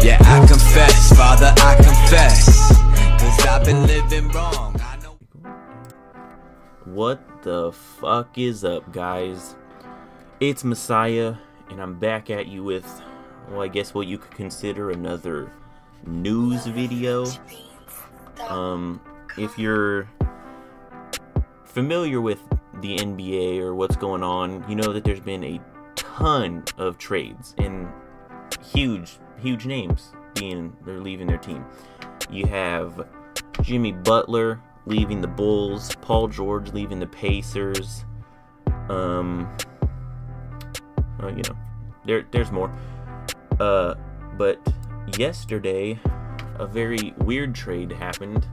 Yeah, I confess, Father, I confess, 'cause I've been living wrong. I know. What the fuck is up, guys? It's Messiah, and I'm back at you with, well, I guess what you could consider another news video. If you're familiar with the NBA or what's going on, you know that there's been a ton of trades and huge names they're leaving their team. You have Jimmy Butler leaving the Bulls, Paul George leaving the Pacers. There's more. But yesterday, a very weird trade happened,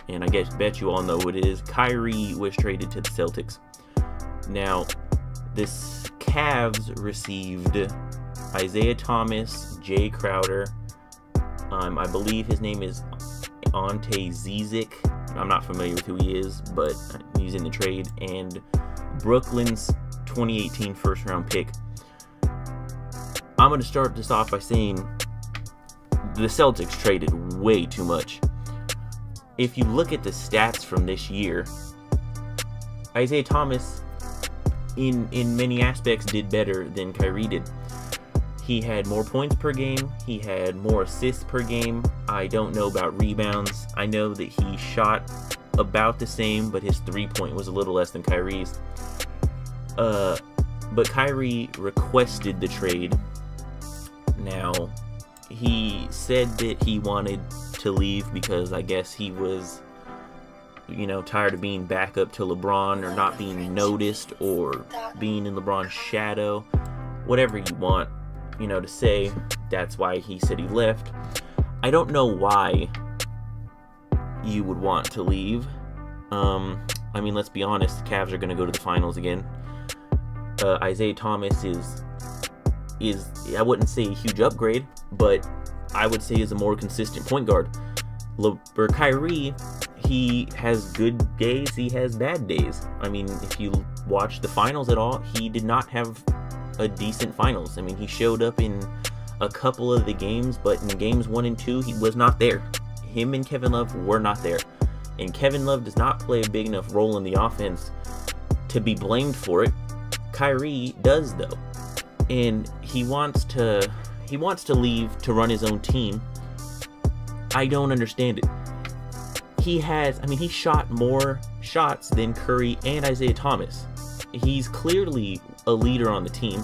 and I bet you all know what it is. Kyrie was traded to the Celtics. Now, this Cavs received Isaiah Thomas, Jae Crowder. I believe his name is Ante Zizic. I'm not familiar with who he is, but he's in the trade. And Brooklyn's 2018 first-round pick. I'm going to start this off by saying the Celtics traded way too much. If you look at the stats from this year, Isaiah Thomas, in many aspects, did better than Kyrie did. He had more points per game. He had more assists per game. I don't know about rebounds. I know that he shot about the same, but his three-point was a little less than Kyrie's. But Kyrie requested the trade. Now, he said that he wanted to leave because I guess he was, tired of being back up to LeBron or not being noticed or being in LeBron's shadow. Whatever you want, to say, that's why he said he left. I don't know why you would want to leave. Let's be honest, the Cavs are going to go to the finals again. Isaiah Thomas is I wouldn't say a huge upgrade, but I would say is a more consistent point guard. For Kyrie, he has good days, he has bad days. If you watch the finals at all, he did not have a decent finals. He showed up in a couple of the games, but in games 1 and 2, he was not there. Him and Kevin Love were not there. And Kevin Love does not play a big enough role in the offense to be blamed for it. Kyrie does, though. And he wants to leave to run his own team. I don't understand it. He shot more shots than Curry and Isaiah Thomas. He's clearly a leader on the team.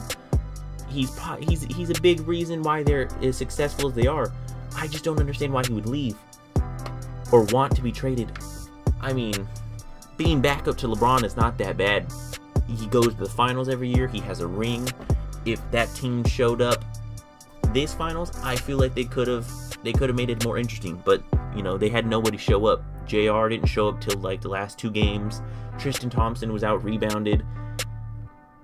He's a big reason why they're as successful as they are. I just don't understand why he would leave or want to be traded. Being back up to LeBron is not that bad. He goes to the finals every year. He has a ring. If that team showed up this finals, I feel like they could have made it more interesting. But they had nobody show up. JR didn't show up till the last 2 games. Tristan Thompson was out rebounded.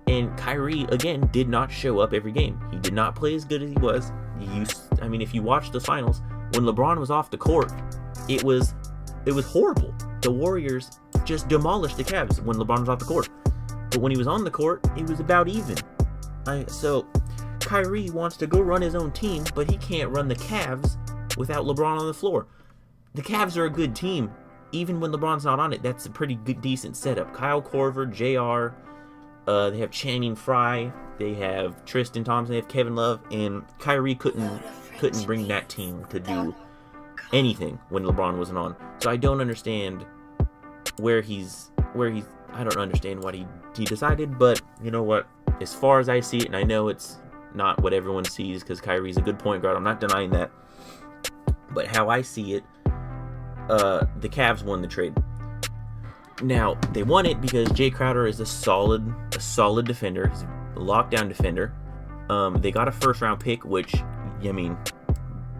And Kyrie, again, did not show up every game. He did not play as good as he was. If you watch the finals, when LeBron was off the court, it was horrible. The Warriors just demolished the Cavs when LeBron was off the court. But when he was on the court, it was about even. So Kyrie wants to go run his own team, but he can't run the Cavs without LeBron on the floor. The Cavs are a good team. Even when LeBron's not on it, that's a pretty good, decent setup. Kyle Korver, JR, they have Channing Frye, they have Tristan Thompson, they have Kevin Love, and Kyrie couldn't bring that team to do anything when LeBron wasn't on. So I don't understand where he's I don't understand what he decided, but you know what? As far as I see it, and I know it's not what everyone sees because Kyrie's a good point guard, I'm not denying that. But how I see it, the Cavs won the trade. Now, they won it because Jae Crowder is a solid defender. He's a lockdown defender. They got a first-round pick, which,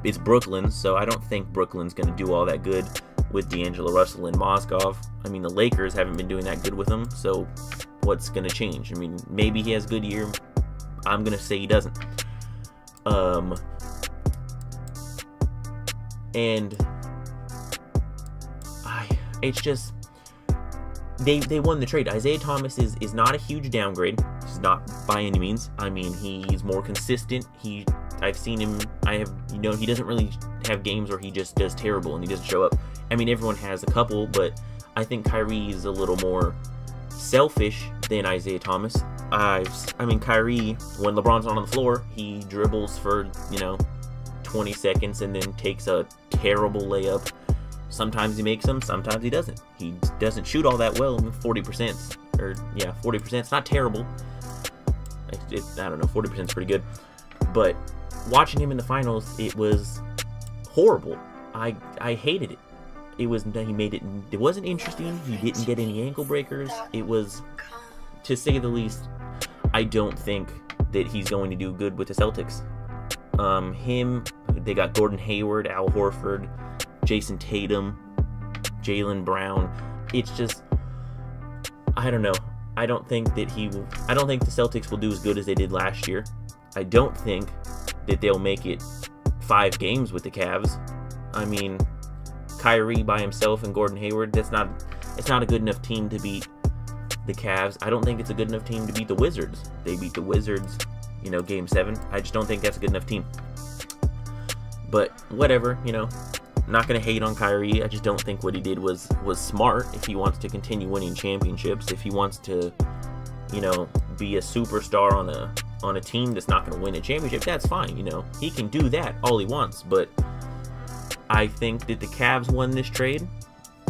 it's Brooklyn, so I don't think Brooklyn's going to do all that good with D'Angelo Russell and Mozgov. The Lakers haven't been doing that good with him, so what's going to change? Maybe he has a good year. I'm going to say he doesn't. It's just they won the trade. Isaiah Thomas is not a huge downgrade. He's not by any means. I mean, he's more consistent. I've seen him. He doesn't really have games where he just does terrible and he doesn't show up. I mean, everyone has a couple, but I think Kyrie is a little more selfish than Isaiah Thomas. I mean, Kyrie, when LeBron's not on the floor, he dribbles for 20 seconds and then takes a terrible layup. Sometimes he makes them, sometimes he doesn't. He doesn't shoot all that well, 40%. 40%. It's not terrible. I don't know, 40% is pretty good. But watching him in the finals, it was horrible. I hated it. It wasn't interesting. He didn't get any ankle breakers. It was, to say the least, I don't think that he's going to do good with the Celtics. They got Gordon Hayward, Al Horford, Jason Tatum, Jaylen Brown. It's just, I don't know. I don't think the Celtics will do as good as they did last year. I don't think that they'll make it 5 games with the Cavs. I mean, Kyrie by himself and Gordon Hayward, it's not a good enough team to beat the Cavs. I don't think it's a good enough team to beat the Wizards. They beat the Wizards, Game 7. I just don't think that's a good enough team. But whatever, I'm not going to hate on Kyrie. I just don't think what he did was smart if he wants to continue winning championships. If he wants to, be a superstar on a team that's not going to win a championship, that's fine, He can do that all he wants. But I think that the Cavs won this trade.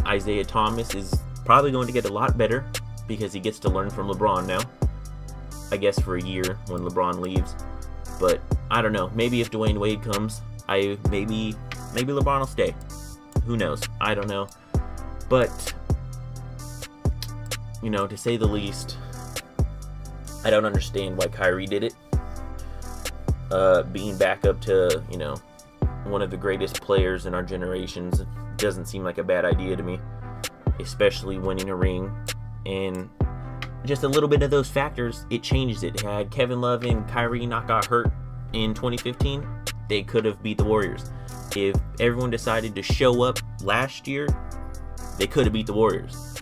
Isaiah Thomas is probably going to get a lot better because he gets to learn from LeBron now. I guess for a year when LeBron leaves. But I don't know. Maybe if Dwayne Wade comes, maybe LeBron will stay. Who knows? I don't know. But, to say the least, I don't understand why Kyrie did it. Being back up to, one of the greatest players in our generations doesn't seem like a bad idea to me. Especially winning a ring. And just a little bit of those factors, it changes it. Had Kevin Love and Kyrie not got hurt in 2015, they could have beat the Warriors. If everyone decided to show up last year, they could have beat the Warriors.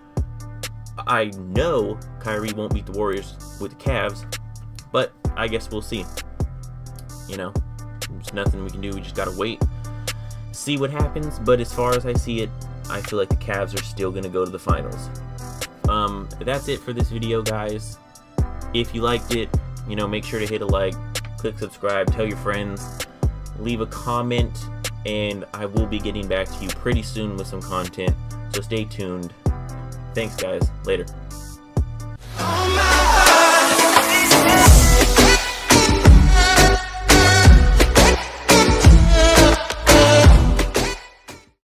I know Kyrie won't beat the Warriors with the Cavs, but I guess we'll see. There's nothing we can do. We just gotta wait, see what happens. But as far as I see it, I feel like the Cavs are still gonna go to the finals. That's it for this video, guys. If you liked it, make sure to hit a like, click subscribe, tell your friends, leave a comment, and I will be getting back to you pretty soon with some content, so stay tuned. Thanks, guys. Later.